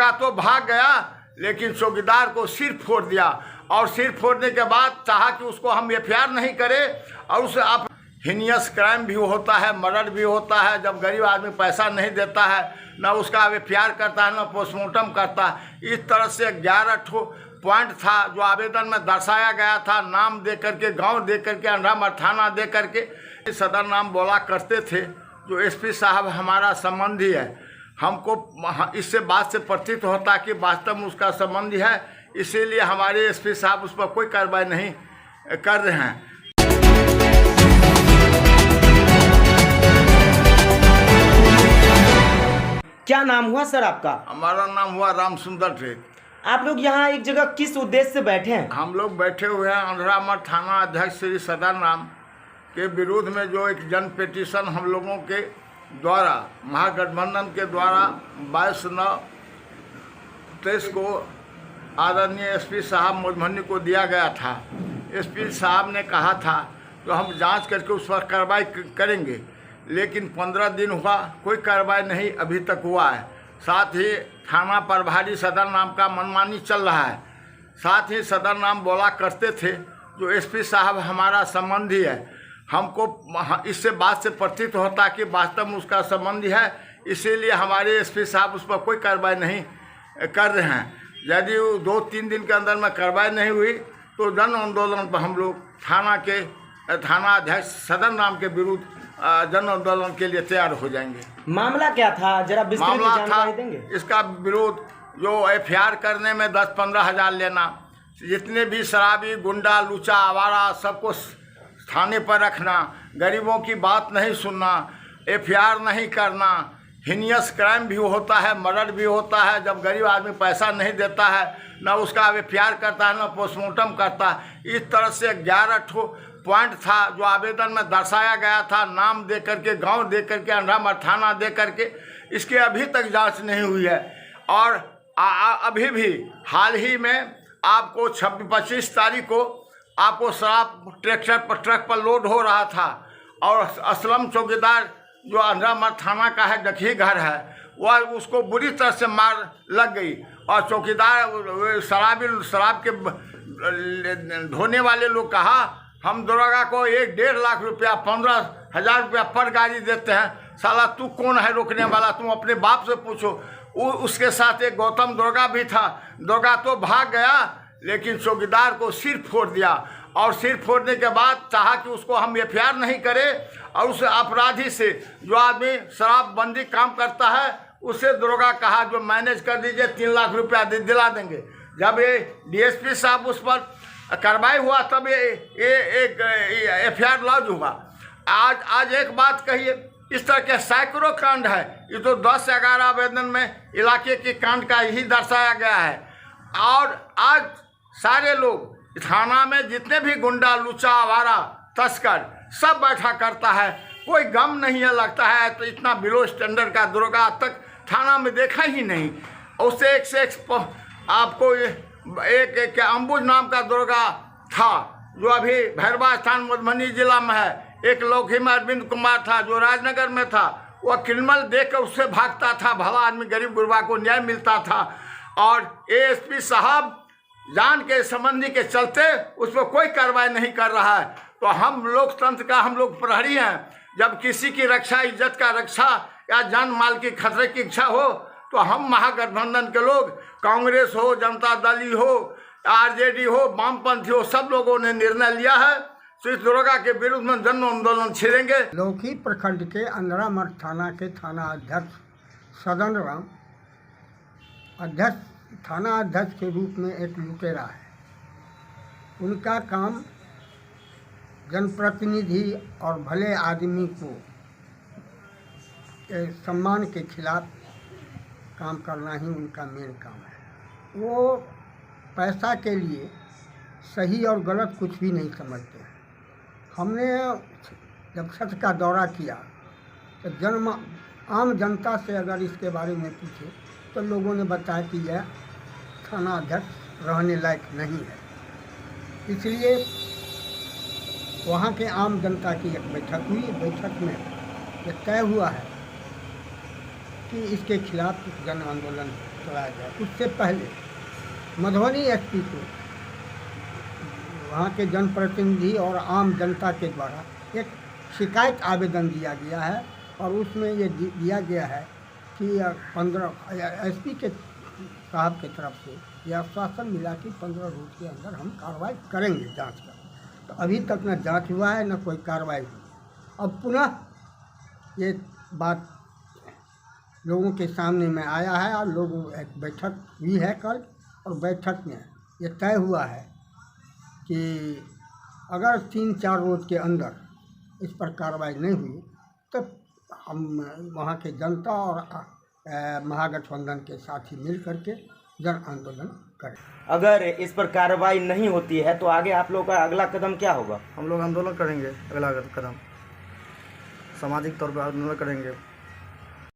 दरोगा तो भाग गया, लेकिन चौकीदार को सिर फोड़ दिया। और सिर फोड़ने के बाद चाहा कि उसको हम एफआईआर नहीं करें, और उसे आप हिनियस क्राइम भी होता है, मर्डर भी होता है। जब गरीब आदमी पैसा नहीं देता है, ना उसका एफआईआर करता है, ना पोस्टमार्टम करता है। इस तरह से 11 पॉइंट था जो आवेदन में दर्शाया गया था, नाम दे करके, गांव दे करके, अंडरामर थाना दे करके सदर नाम बोला करते थे। जो एसपी साहब हमारा संबंधी है, हमको इससे बात से प्रतीत होता कि वास्तव में उसका संबंधी है, इसीलिए हमारे एसपी साहब उस पर कोई कार्रवाई नहीं कर रहे हैं। क्या नाम हुआ सर आपका? हमारा नाम हुआ राम सुंदर टेक। आप लोग यहाँ एक जगह किस उद्देश्य से बैठे हैं? हम लोग बैठे हुए हैं अंडरामर थाना अध्यक्ष श्री सदर नाम के विरोध में, जो एक जन पिटीशन हम लोगों के द्वारा महागठबंधन के द्वारा 22/9/23 को आदरणीय एसपी साहब मधुबनी को दिया गया था। एसपी साहब ने कहा था तो हम जांच करके उस पर कार्रवाई करेंगे, लेकिन 15 दिन हुआ, कोई कार्रवाई नहीं अभी तक हुआ है। साथ ही थाना प्रभारी सदर नाम का मनमानी चल रहा है। साथ ही सदर नाम बोला करते थे जो एसपी साहब हमारा संबंधी है, हमको इससे बात से प्रतीत होता कि वास्तव में उसका संबंधी है, इसीलिए हमारे एसपी साहब उस पर कोई कार्रवाई नहीं कर रहे हैं। यदि 2-3 दिन के अंदर में कार्रवाई नहीं हुई तो जन आंदोलन पर हम लोग थाना अध्यक्ष सदर नाम के विरुद्ध जन आंदोलन के लिए तैयार हो जाएंगे। मामला क्या था, जरा विस्तार में जानकारी देंगे? इसका विरोध जो एफआईआर करने में 10-15 हज़ार लेना, जितने भी शराबी, गुंडा, लुचा, आवारा सबको थाने पर रखना, गरीबों की बात नहीं सुनना, एफआईआर नहीं करना, हिनियस क्राइम भी होता है, मर्डर भी होता है। जब गरीब आदमी पैसा नहीं देता है, ना उसका एफआईआर करता है, ना पोस्टमार्टम करता है। इस तरह से 11 पॉइंट था जो आवेदन में दर्शाया गया था, नाम दे करके, गांव दे करके, अंडरामर थाना दे करके। इसकी अभी तक जांच नहीं हुई है। और अभी भी हाल ही में आपको 26 तारीख को आपको शराब ट्रक पर लोड हो रहा था, और असलम चौकीदार जो अंडरामर थाना का है, डकही घर है, वह उसको बुरी तरह से मार लग गई। और चौकीदार शराब के ढोने वाले लोग कहा हम दरोगा को 1-1.5 लाख रुपया, 15,000 रुपया पर गाड़ी देते हैं। साला तू कौन है रोकने वाला, तुम अपने बाप से पूछो। उसके साथ एक गौतम दरोगा भी था। दरोगा तो भाग गया, लेकिन चौकीदार को सिर फोड़ दिया। और सिर फोड़ने के बाद चाहा कि उसको हम एफआईआर नहीं करें, और उस अपराधी से, जो आदमी शराबबंदी काम करता है, उसे दरोगा कहा जो मैनेज कर दीजिए, 3 लाख रुपया दिला देंगे। जब ये डीएसपी साहब उस पर कार्रवाई हुआ, तब ये एफआईआर लॉन्च हुआ। आज एक बात कहिए, इस तरह के सैकड़ों कांड है। ये तो 10-11 आवेदन में इलाके के कांड का ही दर्शाया गया है। और आज सारे लोग थाना में जितने भी गुंडा, लुचा, आवारा, तस्कर सब बैठा करता है, कोई गम नहीं है। लगता है तो इतना बिलो स्टैंडर्ड का दरोगा आज तक थाना में देखा ही नहीं। उससे एक से एक आपको एक अंबुज नाम का दरोगा था, जो अभी भैरवा स्थान मधुबनी जिला में है। एक लौकी में अरविंद कुमार था, जो राजनगर में था। वह क्रिमिनल देख कर उससे भागता था, भला आदमी, गरीब गुरबा को न्याय मिलता था। और एएसपी साहब जान के संबंधी के चलते उस पर कोई कार्रवाई नहीं कर रहा है। तो हम लोकतंत्र का हम लोग प्रहरी हैं। जब किसी की रक्षा, इज्जत का रक्षा या जान माल की खतरे की इच्छा हो, तो हम महागठबंधन के लोग, कांग्रेस हो, जनता दल हो, आरजेडी हो, वामपंथी हो, सब लोगों ने निर्णय लिया है तो इस दरोगा के विरुद्ध में जन आंदोलन छेड़ेंगे। लौकी प्रखंड के अंडरामर थाना के थाना अध्यक्ष सदन राम थाना अध्यक्ष के रूप में एक लुटेरा है। उनका काम जनप्रतिनिधि और भले आदमी को सम्मान के खिलाफ काम करना ही उनका मेन काम है। वो पैसा के लिए सही और गलत कुछ भी नहीं समझते हैं। हमने जब सच का दौरा किया तो आम जनता से अगर इसके बारे में पूछे तो लोगों ने बताया कि यह थाना अध्यक्ष रहने लायक नहीं है। इसलिए वहाँ के आम जनता की एक बैठक हुई। बैठक में यह तय हुआ है कि इसके खिलाफ जन आंदोलन चलाया जाए। उससे पहले मधुबनी एसपी को वहाँ के जनप्रतिनिधि और आम जनता के द्वारा एक शिकायत आवेदन दिया गया है और उसमें ये दिया गया है कि 15 एसपी के साहब के तरफ से यह आश्वासन मिला कि 15 रोज के अंदर हम कार्रवाई करेंगे जांच का। तो अभी तक न जांच हुआ है न कोई कार्रवाई हुई। अब पुनः ये बात लोगों के सामने में आया है और लोगों एक बैठक हुई है कल, और बैठक में ये तय हुआ है कि अगर 3-4 रोज के अंदर इस पर कार्रवाई नहीं हुई तो हम वहाँ के जनता और महागठबंधन के साथी मिल करके जन आंदोलन करें। अगर इस पर कार्रवाई नहीं होती है तो आगे आप लोगों का अगला कदम क्या होगा? हम लोग आंदोलन करेंगे, अगला कदम सामाजिक तौर पर आंदोलन करेंगे।